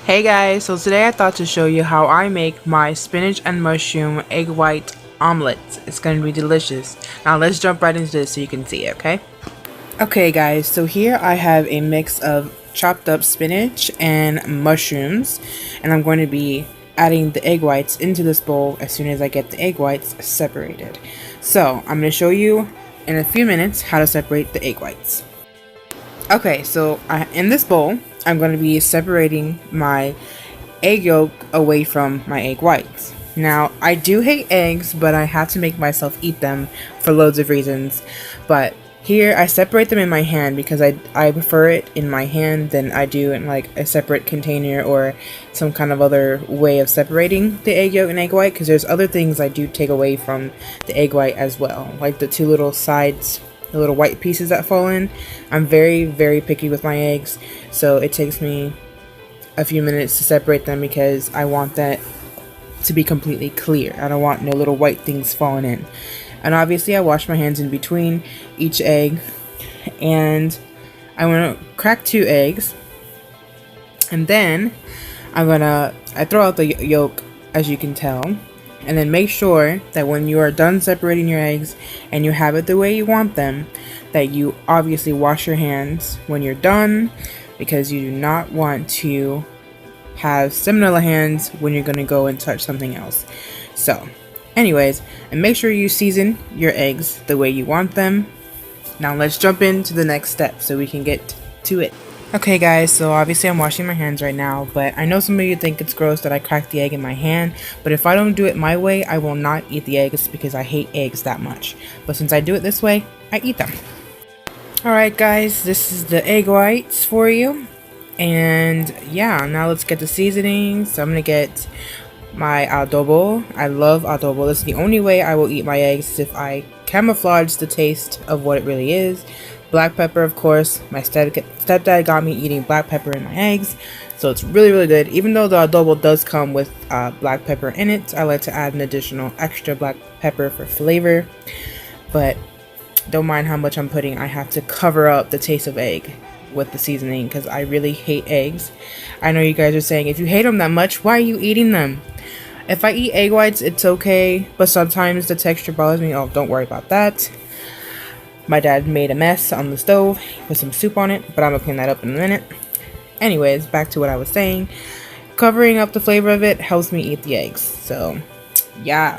Hey guys, so today I thought to show you how I make my spinach and mushroom egg white omelette. It's going to be delicious. Now let's jump right into this so you can see it, okay? Okay guys, so here I have a mix of chopped up spinach and mushrooms, and I'm going to be adding the egg whites into this bowl as soon as I get the egg whites separated. So I'm going to show you in a few minutes how to separate the egg whites. Okay, so in this bowl, I'm going to be separating my egg yolk away from my egg whites. Now, I do hate eggs, but I have to make myself eat them for loads of reasons. But here, I separate them in my hand because I prefer it in my hand than I do in like a separate container or some kind of other way of separating the egg yolk and egg white, because there's other things I do take away from the egg white as well, like the two little sides, the little white pieces that fall in. I'm very picky with my eggs, so it takes me a few minutes to separate them because I want that to be completely clear. I don't want no little white things falling in. And obviously I wash my hands in between each egg, and I want to crack 2 eggs, and then I throw out the yolk, as you can tell. And then make sure that when you are done separating your eggs and you have it the way you want them, that you obviously wash your hands when you're done, because you do not want to have salmonella hands when you're going to go and touch something else. So anyways, and make sure you season your eggs the way you want them. Now let's jump into the next step so we can get to it. Okay guys, so obviously I'm washing my hands right now, but I know some of you think it's gross that I crack the egg in my hand, but if I don't do it my way, I will not eat the eggs because I hate eggs that much. But since I do it this way, I eat them. Alright guys, this is the egg whites for you. And yeah, now let's get the seasoning. So I'm going to get my adobo. I love adobo. This is the only way I will eat my eggs, is if I camouflage the taste of what it really is. Black pepper, of course. My stepdad got me eating black pepper in my eggs, so it's really good. Even though the adobo does come with black pepper in it, I like to add an additional extra black pepper for flavor. But don't mind how much I'm putting. I have to cover up the taste of egg with the seasoning because I really hate eggs. I know you guys are saying, if you hate them that much, why are you eating them? If I eat egg whites, it's okay, but sometimes the texture bothers me. Oh, don't worry about that. My dad made a mess on the stove, put some soup on it, but I'm gonna clean that up in a minute. Anyways, back to what I was saying. Covering up the flavor of it helps me eat the eggs, so yeah.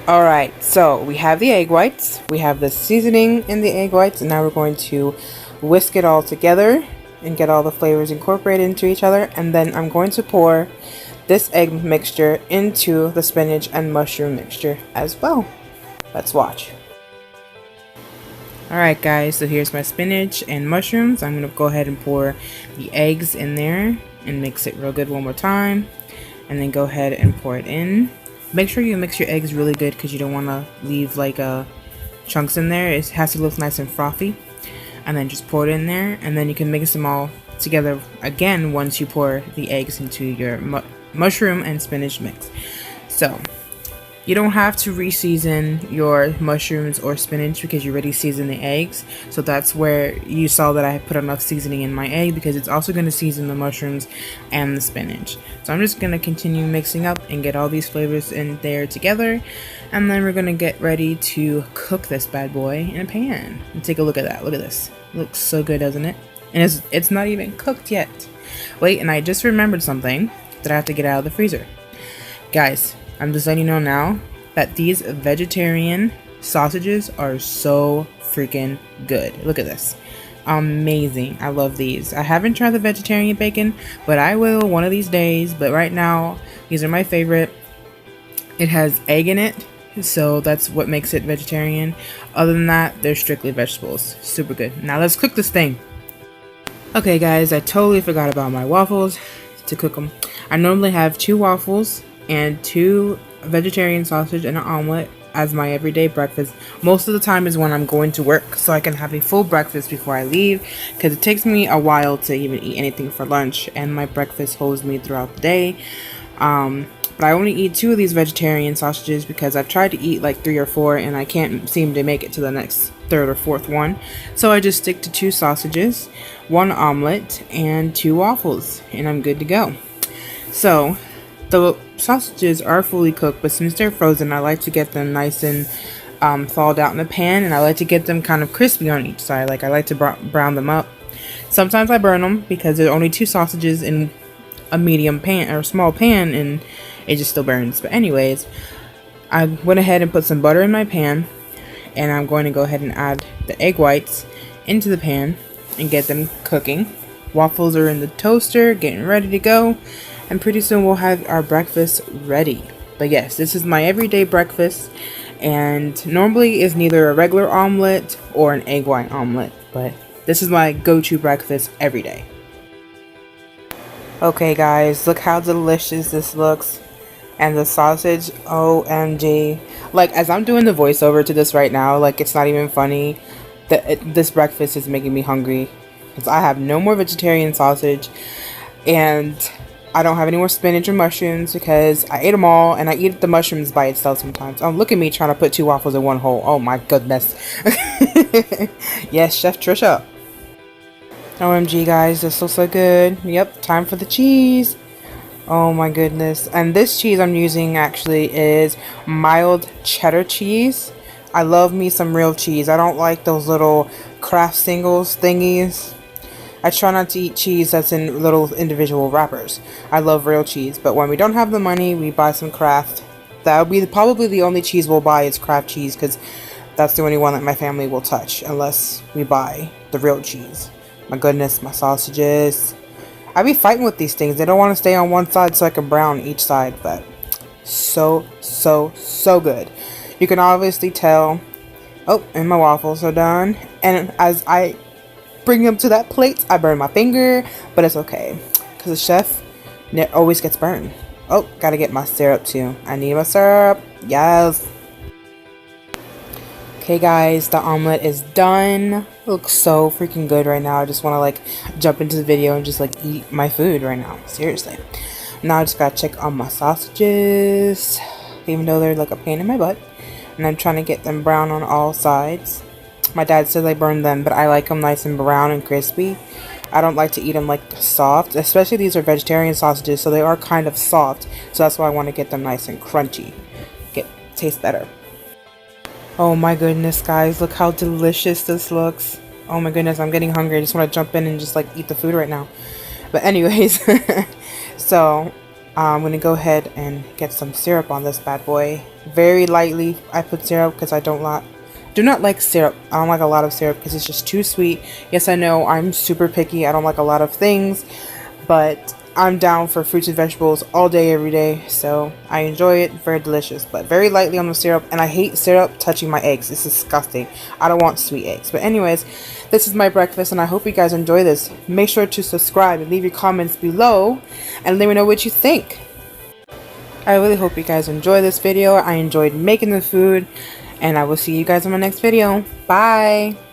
Alright, so we have the egg whites, we have the seasoning in the egg whites, and now we're going to whisk it all together and get all the flavors incorporated into each other, and then I'm going to pour this egg mixture into the spinach and mushroom mixture as well. Let's watch. Alright guys, so here's my spinach and mushrooms. I'm going to go ahead and pour the eggs in there and mix it real good one more time. And then go ahead and pour it in. Make sure you mix your eggs really good because you don't want to leave like chunks in there. It has to look nice and frothy. And then just pour it in there, and then you can mix them all together again once you pour the eggs into your mushroom and spinach mix. So you don't have to re-season your mushrooms or spinach because you already seasoned the eggs. So that's where you saw that I put enough seasoning in my egg, because it's also going to season the mushrooms and the spinach. So I'm just going to continue mixing up and get all these flavors in there together. And then we're going to get ready to cook this bad boy in a pan. And take a look at that. Look at this. Looks so good, doesn't it? And it's not even cooked yet. Wait, and I just remembered something that I have to get out of the freezer. Guys, I'm just letting you know now that these vegetarian sausages are so freaking good. Look at this. Amazing. I love these. I haven't tried the vegetarian bacon, but I will one of these days. But right now, these are my favorite. It has egg in it, so that's what makes it vegetarian. Other than that, they're strictly vegetables. Super good. Now let's cook this thing. Okay guys, I totally forgot about my waffles to cook them. I normally have 2 waffles and 2 vegetarian sausage and an omelet as my everyday breakfast. Most of the time is when I'm going to work, so I can have a full breakfast before I leave, because it takes me a while to even eat anything for lunch, and my breakfast holds me throughout the day. But I only eat 2 of these vegetarian sausages because I've tried to eat like 3 or 4 and I can't seem to make it to the next third or fourth one. So I just stick to 2 sausages, 1 omelet, and 2 waffles, and I'm good to go. So the sausages are fully cooked, but since they're frozen, I like to get them nice and thawed out in the pan, and I like to get them kind of crispy on each side. Like I like to brown them up. Sometimes I burn them because there's only 2 sausages in a medium pan or a small pan, and it just still burns. But anyways, I went ahead and put some butter in my pan, and I'm going to go ahead and add the egg whites into the pan and get them cooking. Waffles are in the toaster, getting ready to go, and pretty soon we'll have our breakfast ready. But yes, this is my everyday breakfast, and normally is neither a regular omelet or an egg white omelet, but this is my go-to breakfast every day. Okay guys, look how delicious this looks. And the sausage, OMG. Like, as I'm doing the voiceover to this right now, like, it's not even funny. This breakfast is making me hungry. Because I have no more vegetarian sausage. And I don't have any more spinach or mushrooms because I ate them all. And I eat the mushrooms by itself sometimes. Oh, look at me trying to put 2 waffles in one hole. Oh my goodness. Yes, Chef Trisha. OMG guys, this looks so good. Yep, time for the cheese. Oh my goodness. And this cheese I'm using actually is mild cheddar cheese. I love me some real cheese. I don't like those little Kraft singles thingies. I try not to eat cheese that's in little individual wrappers. I love real cheese, but when we don't have the money, we buy some Kraft. That would be probably the only cheese we'll buy is Kraft cheese, because that's the only one that my family will touch unless we buy the real cheese. My goodness, my sausages. I be fighting with these things. They don't want to stay on one side so I can brown each side, but so good. You can obviously tell. Oh, and my waffles are done. And as I bring them to that plate, I burn my finger, but it's okay because the chef always gets burned. Oh, gotta get my syrup too. I need my syrup. Yes. Okay guys, the omelet is done. It looks so freaking good right now. I just want to like jump into the video and just like eat my food right now. Seriously. Now I just gotta check on my sausages, even though they're like a pain in my butt. And I'm trying to get them brown on all sides. My dad says I burned them, but I like them nice and brown and crispy. I don't like to eat them like soft, especially these are vegetarian sausages, so they are kind of soft. So that's why I want to get them nice and crunchy. Taste better. Oh my goodness guys, look how delicious this looks. Oh my goodness, I'm getting hungry. I just want to jump in and just like eat the food right now. But anyways, so I'm going to go ahead and get some syrup on this bad boy. Very lightly I put syrup because I do not like syrup. I don't like a lot of syrup because it's just too sweet. Yes, I know I'm super picky. I don't like a lot of things, but I'm down for fruits and vegetables all day, every day, so I enjoy it. Very delicious, but very lightly on the syrup, and I hate syrup touching my eggs. It's disgusting. I don't want sweet eggs. But anyways, this is my breakfast, and I hope you guys enjoy this. Make sure to subscribe and leave your comments below, and let me know what you think. I really hope you guys enjoy this video. I enjoyed making the food, and I will see you guys in my next video. Bye!